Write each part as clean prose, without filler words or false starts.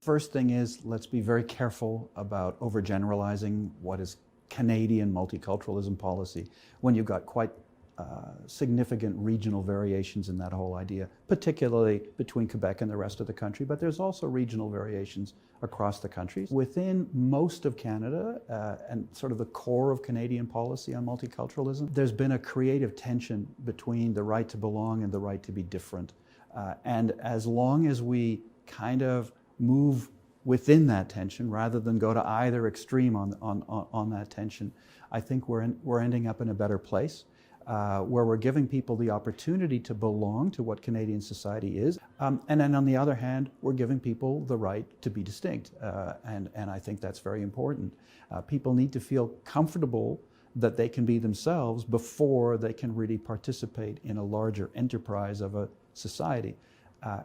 First thing is, let's be very careful about overgeneralizing what is Canadian multiculturalism policy when you've got quite significant regional variations in that whole idea, particularly between Quebec and the rest of the country, but there's also regional variations across the country. Within most of Canada, and sort of the core of Canadian policy on multiculturalism, there's been a creative tension between the right to belong and the right to be different. And as long as we kind of move within that tension rather than go to either extreme on that tension, I think we're ending up in a better place. Where we're giving people the opportunity to belong to what Canadian society is. And then on the other hand, we're giving people the right to be distinct. And I think that's very important. People need to feel comfortable that they can be themselves before they can really participate in a larger enterprise of a society.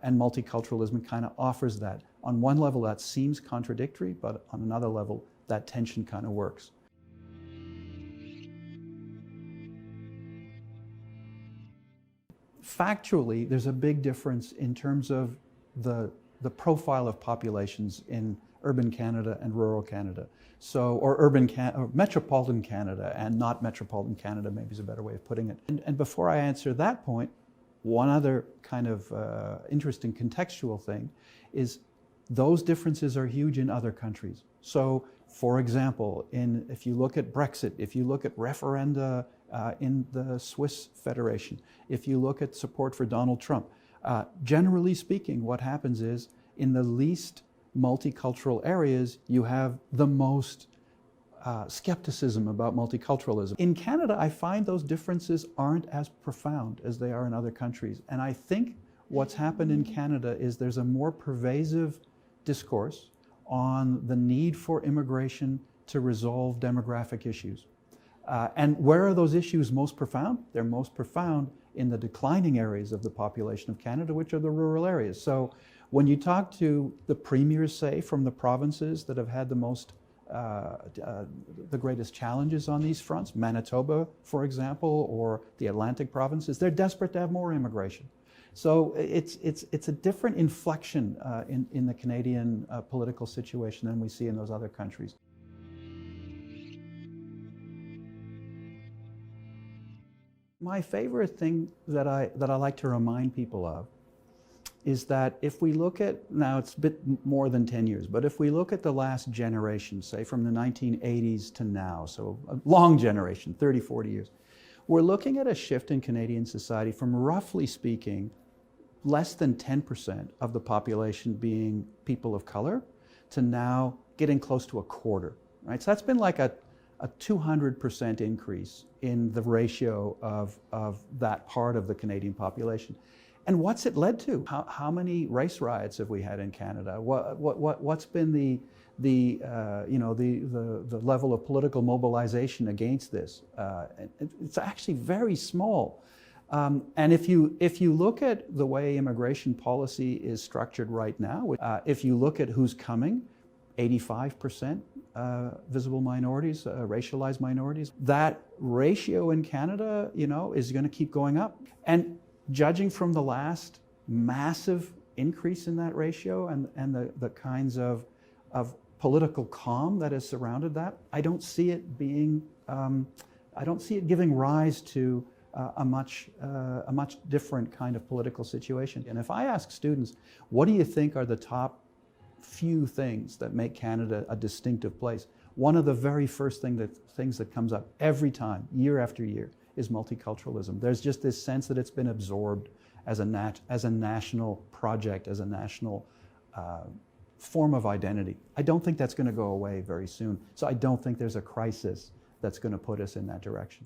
And multiculturalism kind of offers that. On one level, that seems contradictory, but on another level, that tension kind of works. Factually, there's a big difference in terms of the profile of populations in urban Canada and rural Canada. So, or metropolitan Canada and not metropolitan Canada, maybe is a better way of putting it. And before I answer that point, one other kind of interesting contextual thing is those differences are huge in other countries. So, for example, if you look at Brexit, if you look at referenda in the Swiss Federation, if you look at support for Donald Trump, generally speaking, what happens is in the least multicultural areas, you have the most skepticism about multiculturalism. In Canada, I find those differences aren't as profound as they are in other countries. And I think what's happened in Canada is there's a more pervasive discourse on the need for immigration to resolve demographic issues. And where are those issues most profound? They're most profound in the declining areas of the population of Canada, which are the rural areas. So when you talk to the premiers, say, from the provinces that have had the most, the greatest challenges on these fronts, Manitoba, for example, or the Atlantic provinces, they're desperate to have more immigration. So it's a different inflection in the Canadian political situation than we see in those other countries. My favorite thing that I like to remind people of is that if we look at, now it's a bit more than 10 years, but if we look at the last generation, say from the 1980s to now, so a long generation, 30, 40 years, we're looking at a shift in Canadian society from, roughly speaking, less than 10% of the population being people of color to now getting close to a quarter, right? So that's been like a 200% increase in the ratio of that part of the Canadian population. And what's it led to? How many race riots have we had in Canada? What's been the level of political mobilization against this? It's actually very small. And if you look at the way immigration policy is structured right now, if you look at who's coming, 85% visible minorities, racialized minorities. That ratio in Canada, is going to keep going up. And judging from the last massive increase in that ratio and the kinds of political calm that has surrounded that, I don't see it being, I don't see it giving rise to a much different kind of political situation. And if I ask students, what do you think are the top few things that make Canada a distinctive place? One of the very first things that comes up every time, year after year, is multiculturalism. There's just this sense that it's been absorbed as a national project, as a national form of identity. I don't think that's going to go away very soon. So I don't think there's a crisis that's going to put us in that direction.